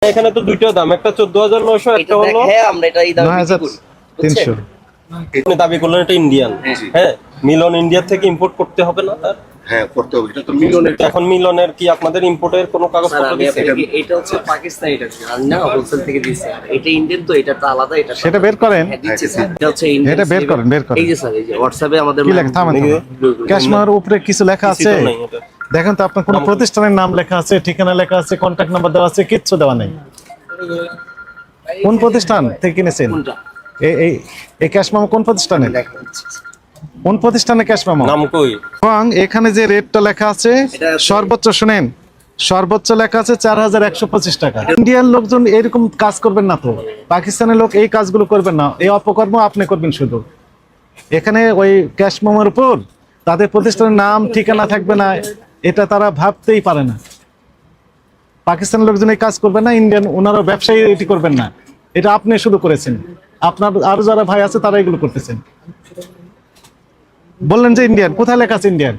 এখানে তো দুইটা দাম, একটা 14,900, একটা হলো আমরা এটা এই দামে বিক্রি করি 9,300। আপনি দাবি করলেন এটা ইন্ডিয়ান। হ্যাঁ, মিলন ইন্ডিয়া থেকে ইম্পোর্ট করতে হবে না তার? হ্যাঁ করতে হবে, এটা তো মিলনের। এখন মিলনের কি আপনাদের ইম্পোর্টের কোনো কাগজপত্র দিচ্ছে? এটা হচ্ছে পাকিস্তানি, এটা না হোলসেল থেকে দিছে। আর এটা ইন্ডিয়ান, তো এটা তো আলাদা। এটা সেটা বের করেন, হ্যাঁ, দিচ্ছে স্যার। এটা হচ্ছে ইন্ডিয়ান। এটা বের করেন, বের করেন। এই যে স্যার, এই যে হোয়াটসঅ্যাপে আমাদের কি লেখা? থামেন, ক্যাশমার উপরে কিছু লেখা আছে কিছু তো নেই এটা। দেখেন তো আপনার কোন প্রতিষ্ঠানের নাম লেখা আছে, ঠিকানা লেখা আছে, কন্টাক্ট নাম্বার দেওয়া আছে, কিচ্ছু দেওয়া নেই। কোন প্রতিষ্ঠান থেকে কিনেছেন? কোনটা? এই ক্যাশ মেমো কোন প্রতিষ্ঠানের? কোন প্রতিষ্ঠানে ক্যাশ মেমো? নাম কই? এবং এখানে যে রেটটা লেখা আছে সর্বোচ্চ, শুনেন, সর্বোচ্চ লেখা আছে 4,125 টাকা। ইন্ডিয়ান লোকজন এরকম কাজ করবেন না, তো পাকিস্তানের লোক এই কাজগুলো করবেন না। এই অপকর্ম আপনি করবেন শুধু। এখানে ওই ক্যাশ মেমোর উপর তাদের প্রতিষ্ঠানের নাম ঠিকানা থাকবে না, এটা তারা ভাবতেই পারে না। পাকিস্তানের লোকজন এই কাজ করবেন না, ইন্ডিয়ান ওনারা ব্যবসায়ী এটি করবেন না। এটা আপনি শুধু করেছেন, আপনার আরো যারা ভাই আছে তারা এগুলো করতেছেন। বললেন যে ইন্ডিয়ান, কোথায় লেখা আছে ইন্ডিয়ান?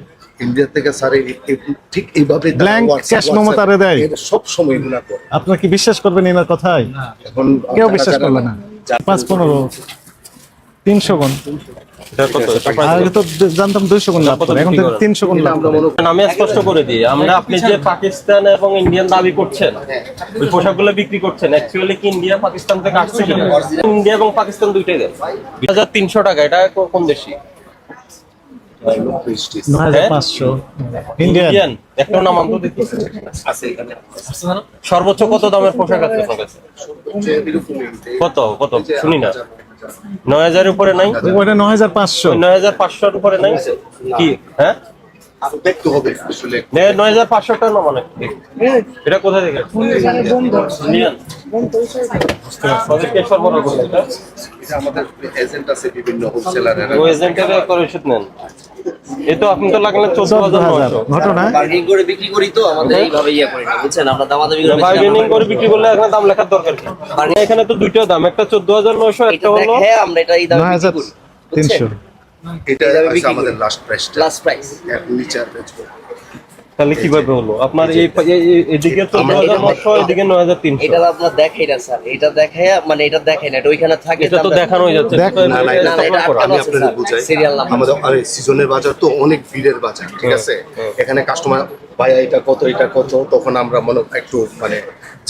ইন্ডিয়া থেকে স্যার ঠিক এইভাবে ব্ল্যাঙ্ক ক্যাশ মেমো তারে দেয়। সব সময় এগুলা করে। আপনারা কি বিশ্বাস করবেন এনার কথায়? এখন কেউ বিশ্বাস করবে না। 5-15 300 গুণ, এটা কত? এটা আগে তো জানতাম 200 গুণ লাভ করে, এখন তো 300 গুণ লাভ করে। আমি স্পষ্ট করে দিই, আমরা আপনি যে পাকিস্তান এবং ইন্ডিয়ান দাবি করছেন, ওই পোশাকগুলো বিক্রি করছেন, অ্যাকচুয়ালি কি ইন্ডিয়া পাকিস্তান থেকে আসছে কিনা? ইন্ডিয়া এবং পাকিস্তান দুইটাই দেন। 2,300 টাকা। এটা কোন দেশি? 9,500 ইন্ডিয়ান। ইন্ডিয়ান। একটা নাম অন্তত দেখি। সর্বোচ্চ কত দামের পোশাক আছে আপনার কাছে? কত কত শুনি না। 9,000 এর উপরে নাই? ওটা 9,500। 9,500 এর উপরে নাই কি? হ্যাঁ, দেখতে হবে আসলে। 9,500 টাকা না মানে এটা কোথা থেকে? ইন্ডিয়ান। কে সরবরাহ করবে এটা? এটা আমাদের এজেন্ট আছে বিভিন্ন হোলসেলারের। ও এজেন্টের করে ওষুধ নেন। এই তো আপনি তো লাগলেন 14,900। ঘটনা বার্গেনিং করে বিক্রি করি, তো আমাদের এইভাবে করি না, বুঝছেন? আমরা দামাদামি করে বার্গেনিং করে বিক্রি করলে এখানে দাম লেখার দরকার কি? এখানে তো দুইটা দাম, একটা 14,900, একটা হলো আমরা এটা এই দামে বিক্রি করি। 9,300। এটা আছে আমাদের লাস্ট প্রাইস। লাস্ট প্রাইস এর নিচে আর বেচবো। তাহলে কিভাবে হলো আপনার এদিকে 14,900, এদিকে 9,300? এটা আপনার দেখাই না স্যার, এটা দেখায় মানে এটা দেখাই না, এটা ওইখানে থাকে। এটা তো দেখানো যাচ্ছে। না না, এটা এটা আমি আপনাদের বুঝাই। সিরিয়াল নাম্বার আমাদের আরে সিজনের বাজার তো অনেক ভিড়ের বাজার, ঠিক আছে? এখানে কাস্টমার ভাই এটা কত এটা কত, তখন আমরা মনে একটু মানে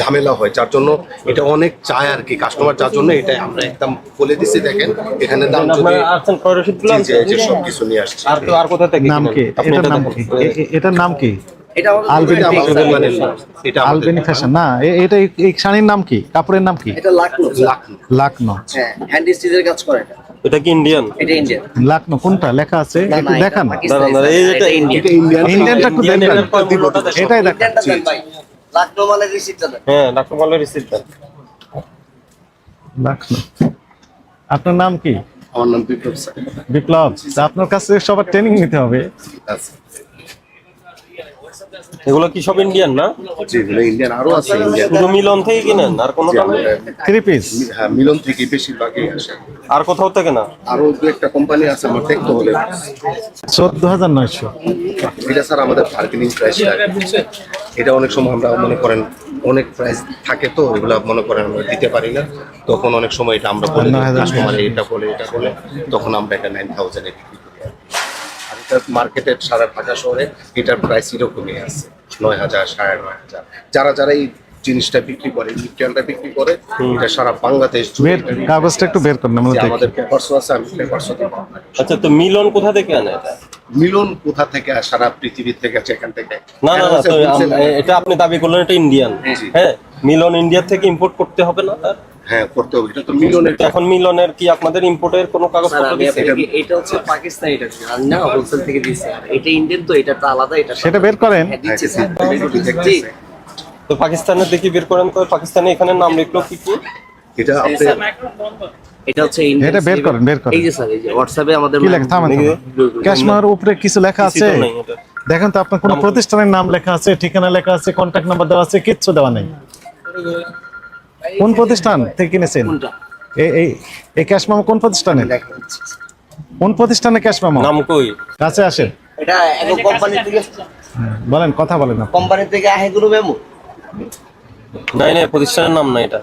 ঝামেলা হয়, যার জন্য এটা অনেক চায় আর কি কাস্টমার, যার জন্য এটা আমরা একদম বলে দিছি। দেখেন এখানে দাম যদি আপনারা আছেন ক্রয় রসিদগুলো জি জি সব কিছু নিয়ে আসছি। আর কোথা থেকে নাম কি? এটার নাম কি? এটার নাম কি? এটা আলবেনি আমাদের মানে এটা আলবেনি ফ্যাশন না? এটা এই শাড়ির নাম কি? কাপড়ের নাম কি? এটা লাকনো। লাকনো। হ্যাঁ, হ্যান্ড স্টিচের কাজ করে এটা। এটা কি ইন্ডিয়ান? এটা ইন্ডিয়ান। লাকনো কোনটা লেখা আছে একটু দেখান। এই যেটা এটা ইন্ডিয়ান। ইন্ডিয়ানটা একটু দেখেন, এটাই দেখান। ইন্ডিয়ানটা দেন ভাই, লাকনো মানে রিসিপ্টটা দেন। হ্যাঁ, ডাক্তার মালের রিসিপ্ট দেন। লাকনো। আপনার নাম কি? আমার নাম বিপ্লব স্যার। বিপ্লব। তা আপনার কাছে সবার ট্রেনিং নিতে হবে। আচ্ছা এগুলো কি সব ইন্ডিয়ান না? জি এগুলো ইন্ডিয়ান, আরো আছে ইন্ডিয়ান। শুধু মিলন থেকে কিনেন আর কোনো দাম নেই? 3 পিস। হ্যাঁ মিলন থেকে বেশিরভাগই আসে, আর কোথাও থেকে না? আরো দু একটা কোম্পানি আছে আমার দেখতে হলে। 14,900। এটা স্যার আমাদের বার্গেনিং প্রাইসটা। এটা অনেক সময় আমরা মনে করেন অনেক প্রাইস থাকে, তো এগুলো মনে করেন আমরা দিতে পারি না, তখন অনেক সময় এটা আমরা বলে কাস্টমার এটা বলে তখন আমরা এটা 9,000 এ বিক্রি করি। আর এটা মার্কেটে সারা ঢাকা শহরে এটার প্রাইস এরকমই আছে 9,000 9,500। যারা এই জিনিসটা বিক্রি করে, মেটেরিয়ালটা বিক্রি করে, এটা সারা বাংলাদেশ জুড়ে। কাগজটা একটু বের করেন আমরা দেখি। আমাদের পেপারসও আছে, আমি পেপারসও দিব। আচ্ছা, তো মিলন কোথা থেকে আনে এটা? মিলন কোথা থেকে? সারা পৃথিবী থেকে আছে, এখান থেকে। না না না, তো এটা আপনি দাবি করলেন এটা ইন্ডিয়ান। হ্যাঁ, মিলন ইন্ডিয়া থেকে ইম্পোর্ট করতে হবে না তার? হ্যাঁ করতে হবে, এটা তো মিলনের। এখন মিলনের কি আপনাদের ইম্পোর্টের কোনো কাগজপত্র দিচ্ছে? এটা হচ্ছে পাকিস্তানি, এটা না হোলসেল থেকে দিছে। আর এটা ইন্ডিয়ান, তো এটা তো আলাদা। এটা সেটা বের করেন। হ্যাঁ, দিচ্ছে স্যার। জি তো পাকিস্তানের দেখি বের করেন তো। পাকিস্তানে এখানে নাম লিখলো কি কি? এটা আপনি এটা হচ্ছে ইন্ডিয়ান। এটা বের করেন, বের করেন। এই যে স্যার, এই যে হোয়াটসঅ্যাপে আমাদের কি লেখা? থামেন। ক্যাশমার উপরে কিছু লেখা আছে কিছু তো নেই এটা। দেখেন তো আপনার কোন প্রতিষ্ঠানের নাম লেখা আছে, ঠিকানা লেখা আছে, কন্টাক্ট নাম্বার দেওয়া আছে, কিচ্ছু দেওয়া নেই। কোন প্রতিষ্ঠান থেকে কিনেছেন? কোনটা? এই ক্যাশ মেমো কোন প্রতিষ্ঠানে? কোন প্রতিষ্ঠানে ক্যাশ মেমো? নাম কই? কাছে আসেন, এটা এক কোম্পানি থেকে, বলেন, কথা বলেন আপনি। কোম্পানি থেকে আহে গুলো মেমো। নাই নাই, প্রতিষ্ঠানের নাম না এটা।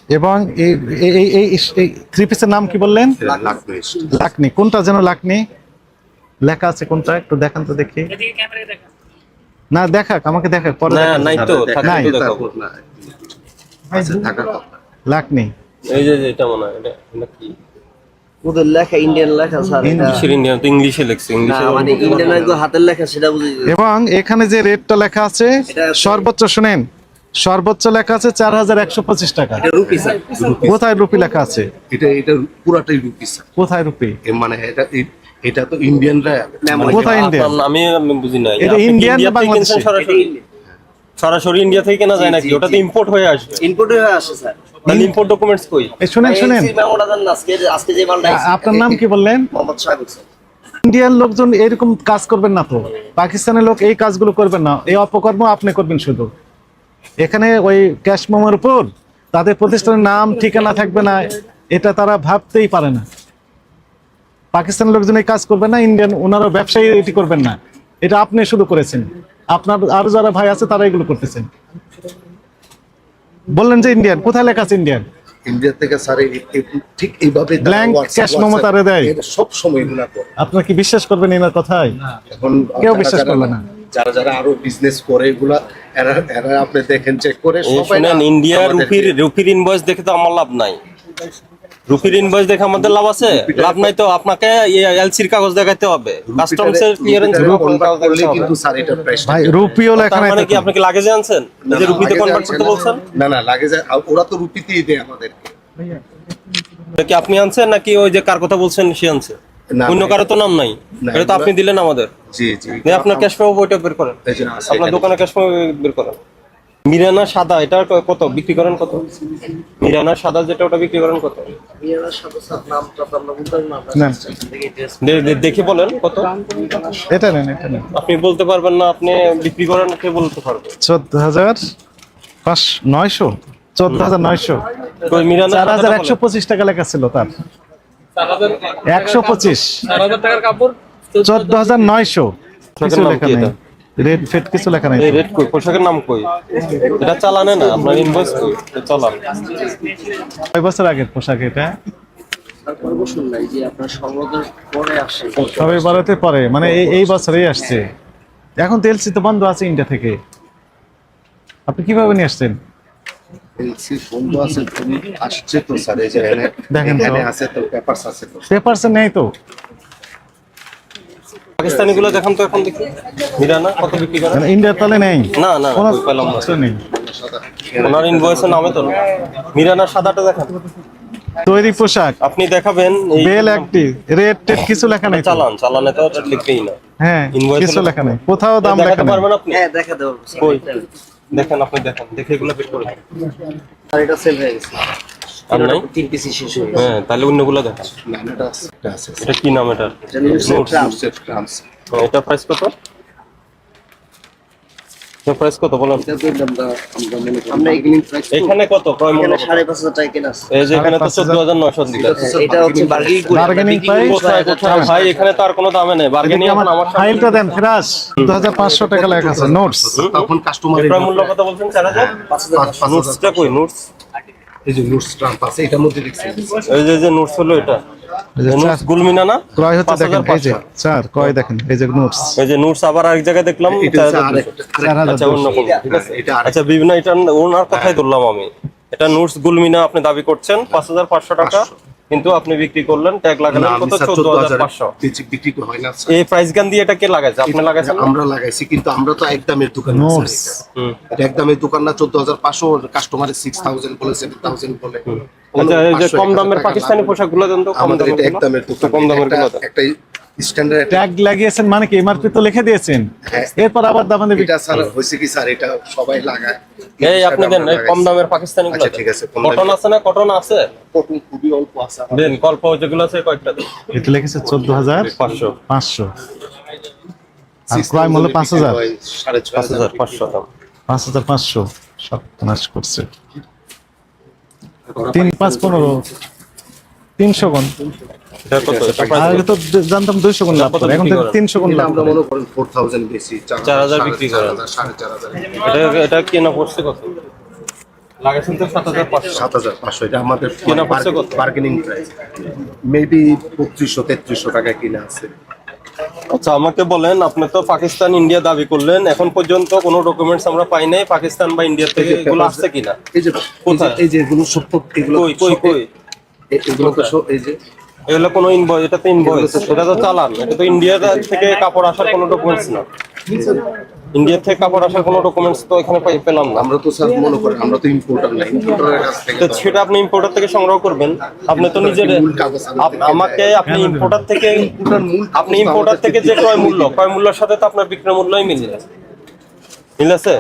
এবং এই এই এই এই থ্রি পিসের নাম কি বললেন? লাকমিস্ট। লাকনি। কোনটা যেন লাকনি লেখা আছে, কোনটা একটু দেখান তো দেখি। না দেখাক, আমাকে দেখাক, পরে না দেখাক। নাই তো, থাকলে নাই। তো দেখাবো। না, আছে থাকার কথা। লাকনি। এই যে এটা মনে হয় এটা কি ওদের লেখা ইন্ডিয়ান লেখা স্যার, এটা ইংলিশের ইন্ডিয়ান, তো ইংলিশে লেখছে, না ইংলিশে মানে ইন্ডিয়ান একদম হাতের লেখা সেটা বুঝি। এবং এখানে যে রেটটা লেখা আছে সর্বোচ্চ, শুনেন, সর্বোচ্চ লেখা আছে 4125 টাকা। এটা রুপি স্যার। কোথায় রুপি লেখা আছে? এটা পুরাটাই রুপি স্যার। কোথায় রুপি? মানে এটা তো ইন্ডিয়ানরা কোথায় ইন্ডিয়ান? আমি বুঝি নাই। এটা আপনি ইন্ডিয়ান না ইন্ডিয়া থেকে বাংলাদেশি? কিনছেন সরাসরি? সরাসরি ইন্ডিয়া থেকে কেনা যায় নাকি? ওটা তো ইম্পোর্ট হয়ে আসবে। ইনপুট হয়ে আসে স্যার। তাহলে ইম্পোর্ট ডকুমেন্টস কই? এই শুনেন শুনেন, এই মেমোটা দেন না, আজকে যে মালটা আইছে। আপনার নাম কি বললেন? মোহাম্মদ সাহেব স্যার। ইন্ডিয়ান লোকজন এরকম কাজ করবেন না তো, পাকিস্তানের লোক এই কাজগুলো করবেন না, এই অপকর্ম আপনি করবেন শুধু। এখানে ওই ক্যাশ মেমোর উপর তাদের প্রতিষ্ঠানের নাম ঠিকানা থাকবে না, এটা তারা ভাবতেই পারে না। পাকিস্তানের লোকজন এই কাজ করবেন না, ইন্ডিয়ান ওনারা ব্যবসায়ী এটি করবেন না, এটা আপনি শুধু করেছেন। আপনার আরো যারা ভাই আছে তারা এগুলো করতেছেন। বললেন যে ইন্ডিয়ান, কোথায় লেখা আছে ইন্ডিয়ান? ইন্ডিয়া থেকে স্যার ঠিক এইভাবে Blank cash memo তারা দেয়। সব সময় এগুলা করে। আপনারা কি বিশ্বাস করবেন এনার কথায়? এখন কেউ যারা- বিশ্বাস যারা- করবে না। যারা যারা আরো বিজনেস করে এগুলা এরা আপনি দেখেন চেক করে এই সবাই শুনেন, না ইন্ডিয়া আমাদেরকে- রুপির ইনভয়েস দেখে তো আমার লাভ নাই। রুপির ইনভয়েস দেখে আমাদের লাভ আছে? লাভ নাই তো, আপনাকে এলসির কাগজ দেখাতে হবে, কাস্টমসের ক্লিয়ারেন্স convert করলে কিন্তু স্যার এটা প্রাইস ভাই রুপিও লেখা নাই মানে তো। কি আপনি কি লাগেজে আনছেন যে রুপিতে কনভার্ট করতে বলছেন? না লাগে যায় ওরা তো রুপিতেই দেয় আমাদেরকে। এটা কি আপনি আনছেন নাকি ওই যে কার কথা বলছেন সে আনছে? না, অন্য কারো তো নাম নাই, না, এটা তো আপনি এগুলা- দিলেন আমাদের। জি জি আপনার ক্যাশ পাবো বইটা বের করেন, এই যে আছে আপনার এখানে। দোকানে ক্যাশ পাবো বের করেন। মিরানা সাদা এটা কত বিক্রি করেন? কত মিরানা সাদা যেটা ওটা বিক্রি করেন কত? ইয়ার সাথে স্যার নামটা তো আমরা বলতে পারবো না। না। দেখি ড্রেস দেখে বলেন কত। এটা নেন, এটা নেন। আপনি বলতে পারবেন না, আপনি বিক্রি করেন, কে বলতে পারবে? 14,900 14,900 কই মিরানা সাদাটা বলেন। 4,125 টাকা লেখা ছিল তার। 125 14,900 কিছু নাম লেখা কি নাই, এটা? রেড ফেট কিছু লেখা নাই। এই রেট কই? পোশাকের নাম কই? এটা চালানে না, আপনার ইনভয়েস কই? এটা চালান। 6 বছর আগের পোশাক এটা। আর করব শুনলাই যে আপনার সংগ্রহের পরে আসে। সবাই ভারতে পরে, মানে এই বছরেই আসছে। এখন তো এলসি তো বন্ধ আছে ইন্ডিয়া থেকে। আপনি কিভাবে নিয়ে আসছেন? এলসি বন্ধ আছে তুমি আসছে তো স্যার এই যে দেখেন তো। এখানে আছে তো পেপারস আছে তো। পেপারস নেই তো। পাকিস্তানি গুলো দেখান তো এখন দেখি। মিরানা কত বিক্রি করেন? মানে ইন্ডিয়ার তলে নেই, না না কোনো কই পেলাম না। কিছু নেই। ওনার ইনভয়েসের নামে তো না। মিরানা সাদাটা দেখান। তৈরি পোশাক, আপনি দেখাবেন এই বেল অ্যাক্টিভ, রেড টেড কিছু লেখা নাই তো। চালানে তো ওটা লিখবেই না। হ্যাঁ, Invoice কিছু হলো- লেখা নাই, কোথাও দাম লেখা দেখাতে নাই। পারবেন আপনি? হ্যাঁ দেখা দেবো স্যার। কই দেখেন, আপনি দেখেন, দেখে এগুলো বের করে দেন। আর এটা সেল হয়ে গেছে। আর নাই? 3 পিসই শেষ হয়ে গেছে। হ্যাঁ, তাহলে অন্যগুলো দেখান। না এটা আছে এটা আছে এটা কি নাম এটা? এটা নিউজ সেট গ্রামস এটা প্রাইস কত? এটা প্রাইস কত বলেন? এটা তো দামটা আমরা মনে করি আমরা এগুলিং প্রাইস এখানে কত ক্রয় মূল্য? এখানে 5,500 টাকা কেনা আছে। এই যে এখানে তো 5,500 14,900 দিকে। এটা হচ্ছে বার্গেনিং করে Bargaining বিক্রি করি price? কোথায় কোথায় ভাই, এখানে তো আর কোনো দামে নেই। বার্গেনিং এখন আমার সামনে। ফাইলটা দেন ফেরাস। 2,500 টাকা লেখা আছে নোটস। তখন কাস্টমার ক্রয় মূল্য কত বলছেন? 4,000? 5,000 নোটসটা কই? নোটস এই যে নোটস ট্রাম্প আছে এটার মধ্যে দেখছি এই যে নোটস হলো এটা। এই যে নোটস গুলমিনা না? ক্রয় হচ্ছে দেখেন, এই যে 5,500 স্যার ক্রয় দেখেন, এই যে নোটস এই যে নোটস আবার আরেক জায়গায় দেখলাম এটা হচ্ছে 4,200 আচ্ছা অন্য কোন, ঠিক আছে। এটা আরেক- আচ্ছা বিভিন্ন, এটা ওনার কথাই ধরলাম আমি। এটা নোটস গুলমিনা আপনি দাবি করছেন 5,500 টাকা, কিন্তু আপনি বিক্রি করলেন ট্যাগ লাগালেন কত? 14,500। বিক্রি হয় না স্যার। এই প্রাইস গান দিয়ে এটা কে লাগাইছে? আপনি লাগাইছেন না? আমরা লাগাইছি কিন্তু আমরা তো একদমের দোকান না স্যার নোটস। এটা। হুম। এটা একদমের দোকান না, 14,500 কাস্টমারের 6,000 বলে 7,000 বলে। আচ্ছা এই যে 500 কম দামের টাকা পাকিস্তানি লাভ। পোশাকগুলো দেন তো, কম আমাদের দামের এটা একদমের দোকান, কম দামের গুলো দেন। একটা স্ট্যান্ডার্ড ট্যাগ লাগিয়েছেন মানে কি এমআরপি তো লিখে দিয়েছেন, হ্যাঁ। এরপর আবার দাম দেবেন। এটা স্যার হয়েছে কি স্যার এটা সবাই লাগায়। এই আপনি দেন এই কম দামের পাকিস্তানি গুলো। আচ্ছা, ঠিক আছে, কম দামের। কটন আছে না? কটন আছে কটন খুবই অল্প আছে আমাদের। দেন, কল্প যেগুলো আছে কয়েকটা দেন। এটা লিখেছে 14,500 500 আর ক্রয় মূল্য 5,000 5,500 5,500 দাম। 5,500 সব নাশ করছে। 3, 5, 15 300 গুণ। এটা কত? এটা price আগে তো জানতাম 200 গুণ লাভ করে, এখন তো 300 গুণ এটা লাভ আমরা করে। মনে করেন 4,000 বেশি 4,000 বিক্রি করেন। 4,500 এটা কেনা পড়ছে কত? লাগাইছেন তো 7,500। 7,500 এটা আমাদের কেনা পড়ছে কত? বার্গেনিং প্রাইস মেবি 3200-3300 টাকা কিনা আছে। আচ্ছা আমাকে বলেন, আপনি তো পাকিস্তান ইন্ডিয়া দাবি করলেন, এখন পর্যন্ত কোনো ডকুমেন্টস আমরা পাই নাই পাকিস্তান বা ইন্ডিয়া থেকে, এগুলো আসছে কিনা? এই যে কোথায়? এই যে এগুলো সত্য, এগুলো কই কই কই? এগুলো তো এই যে এগুলো কোনো ইনভয়েস? এটা তো ইনভয়েস, এটা তো চালান, এটা তো ইন্ডিয়া থেকে কাপড় আসার কোনো ডকুমেন্টস না। ইন্ডিয়া থেকে কাপড় আসার কোনো ডকুমেন্টস তো এখানে পেলাম না। আমরা তো স্যার মনে করি আমরা তো ইম্পোর্টার না, ইম্পোর্টারের কাছ থেকে তো সেটা আপনি ইম্পোর্টার থেকে সংগ্রহ করবেন, আপনি তো নিজের আমাকে আপনি ইম্পোর্টার থেকে ইম্পোর্টার থেকে যে ক্রয় মূল্যের সাথে তো আপনার বিক্রয় মূল্যই মিলে আছে।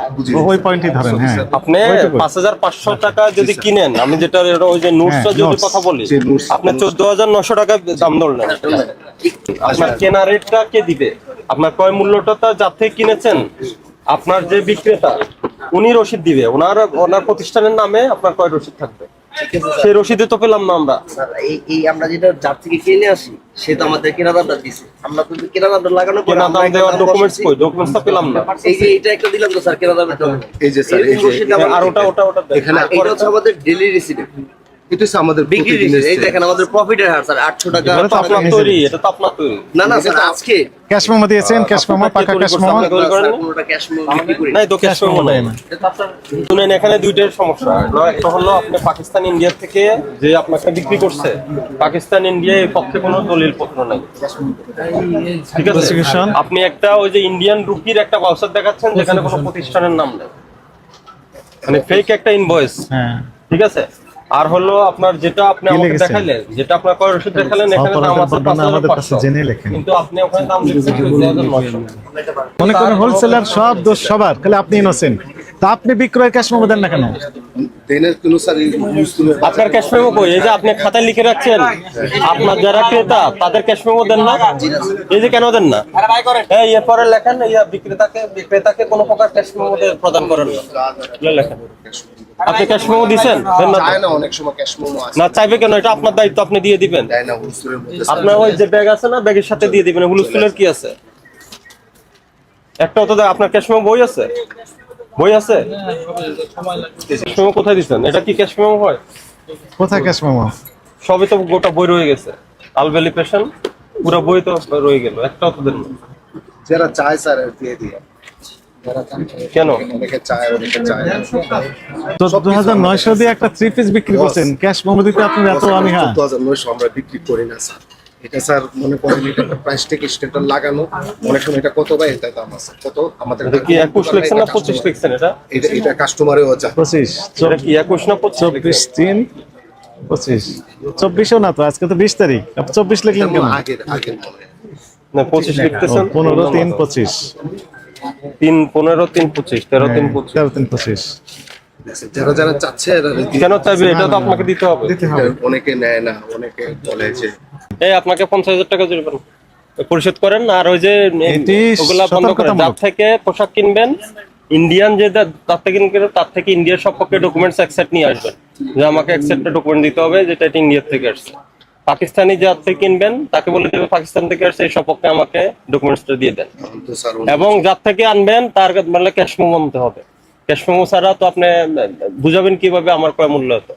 ওই পয়েন্টই ধরেন। হ্যাঁ, আপনি 5,500 টাকা যদি কিনেন, আমি যেটা ওই যে নোটসটা যদি নোটস। কথা বলি, আপনি 14,900 টাকা দাম ধরলেন। আপনার কেনা রেটটা কে দিবে? আপনার ক্রয় মূল্যটা তো যার থেকে কিনেছেন, আপনার যে বিক্রেতা উনি রসিদ দিবে, ওনার প্রতিষ্ঠানের নামে আপনার ক্রয় রসিদ থাকবে, সেই রসিদে তো পেলাম না আমরা। স্যার এই আমরা যেটা যার থেকে কিনে আসি সে তো আমাদের কেনা দামটা দিছে, আমরা তো কেনা দামটা লাগানো পরে কেনা আমরা দাম একটা দেওয়ার দাম ডকুমেন্টস বসাইছি। কই? ডকুমেন্টস তো পেলাম না। এই যে এটা একটা দিলাম তো স্যার কেনা দামের জন্য। এই যে স্যার এই রসিদ যে আমার- আর ওটা দেন। এখানে আর এটা হচ্ছে আমাদের ডেইলি রিসিপ্ট, এটা হচ্ছে আমাদের বিক্রি প্রতিদিনের রিসিপ্ট। এই দেখেন আমাদের প্রফিটের হার স্যার 800 টাকা। এটা তো আপনার তৈরি, এটা তো আপনার তৈরি। না না স্যার আজকে ক্যাশ মেমো দিয়েছেন, ক্যাশ মেমো, পাকা ক্যাশ মেমো। আপনি তৈরি করেন না? কোনোটা ক্যাশ বিক্রি করি না। নাই তো ক্যাশ মেমো নাই। না। শুনেন, এখানে দুইটার সমস্যা। একটা হলো আপনি পাকিস্তান ইন্ডিয়া থেকে যে আপনাকে বিক্রি করছে, পাকিস্তান ইন্ডিয়া এর পক্ষে কোনো দলিল পত্র নাই, ঠিক আছে? Prosecution? আপনি একটা ওই যে ইন্ডিয়ান রুপির একটা ভাউচার দেখাচ্ছেন যেখানে কোনো প্রতিষ্ঠানের নাম নেই, মানে ফেক একটা ইনভয়েস, হ্যাঁ, ঠিক আছে? আর হলো আপনার যেটা আপনি কি আমাকে লিখেছেন? দেখাইলেন, যেটা আপনার ক্রয় রসিদ দেখালেন, এখানে দাম আছে অপরাধের বর্ণনা আমাদের কাছে 5,500, জেনে লেখেন। কিন্তু আপনি ওখানে দাম লিখছেন 14,900। মনে করেন হোলসেলার সব দোষ সবার, খালি আপনি ইনোসেন্ট। তা আপনি বিক্রয় ক্যাশ মেমো দেন না কেন? দেনের কোনো স্যার ইউজ করে আপনার ক্যাশ মেমো কই? এই যে আপনি খাতায় লিখে রাখছেন, আপনার যারা ক্রেতা তাদের ক্যাশ মেমো দেন না? এই যে কেন দেন না? এই এরপরে লেখেন, এই বিক্রেতাকে কোনো প্রকার ক্যাশ মেমো প্রদান করেন না, এগুলো লেখেন। আপনি ক্যাশ মেমো দিবেন? দেন না তো? চায় না, অনেক সময় ক্যাশ মেমো আসে না চাইবে কেন? এটা আপনার দায়িত্ব, আপনি দিয়ে দিবেন। দেয় না হুজুরের মধ্যে। আপনার ওই যে ব্যাগ আছে না, ব্যাগের সাথে দিয়ে দিবেন। হুলস্থুলের কি আছে? একটা তো আপনার ক্যাশ মেমো বই আছে? বই আছে? ক্যাশ মেমো কোথায় দিচ্ছেন? এটা কি ক্যাশ মেমো হয়? কোথায় ক্যাশ মেমো? সবই তো গোটা বই রয়ে গেছে, আলবেলি পেশেন্ট পুরো বই তো রয়ে গেল, একটাও তো দেন না। যারা চায় স্যার দিয়ে দিয়ে কেন? অনেকে চায়, অনেকে চায় না। 14,900 দিয়ে একটা 3 পিস বিক্রি করছেন, ক্যাশ মেমো দিতে আপনার এত অনীহা? 14,900 আমরা বিক্রি করি না স্যার। এটা স্যার মনে করেন এটা একটা প্রাইস থেকে স্টেটার লাগানো, অনেক সময় এটা কত ভাই এটা দাম আছে কত আমাদের এটা কি 21 লিখছেন না 25 লিখছেন? এটা এটা কাস্টমারেও যায়। 25, এটা কি 21 না 25 24, 3, 25, 24ও না তো, আজকে তো 20 তারিখ, আপনি 24 লিখলেন কেন? আগের আগের মনে হয়। না 25 লিখতেছেন? 15, 3, 25, 3 15 3 25 13 3 25 13, 3, 25 যারা যারা চাচ্ছে এরা কেন চাইবে? এটা তো আপনাকে দিতে হবে। দিতে হবে। অনেকে নেয় না, অনেকে বলে যে এই আপনাকে 50,000 টাকা জরিমানা পরিশোধ করেন, আর ওই যে এটি ওগুলা বন্ধ করেন। সতর্কতামূলক। যার থেকে পোশাক কিনবেন, ইন্ডিয়ান যে তার থেকে কিনবেন, তার থেকে ইন্ডিয়ার সবপক্ষে ডকুমেন্টস একসেট নিয়ে আসবেন, যে আমাকে একসেপ্টেড ডকুমেন্ট দিতে হবে যেটা এটা ইন্ডিয়া থেকে আসছে। পাকিস্তানি যার থেকে কিনবেন তাকে বলে দেবে পাকিস্তান থেকে আসছে, এই সপক্ষে আমাকে ডকুমেন্টসটা দিয়ে দেন। তো স্যার এবং যার থেকে আনবেন তার মানে ক্যাশ মেমো আনতে হবে। ক্যাশ মেমো ছাড়া তো আপনি বুঝাবেন কিভাবে আমার ক্রয় মূল্য হতো?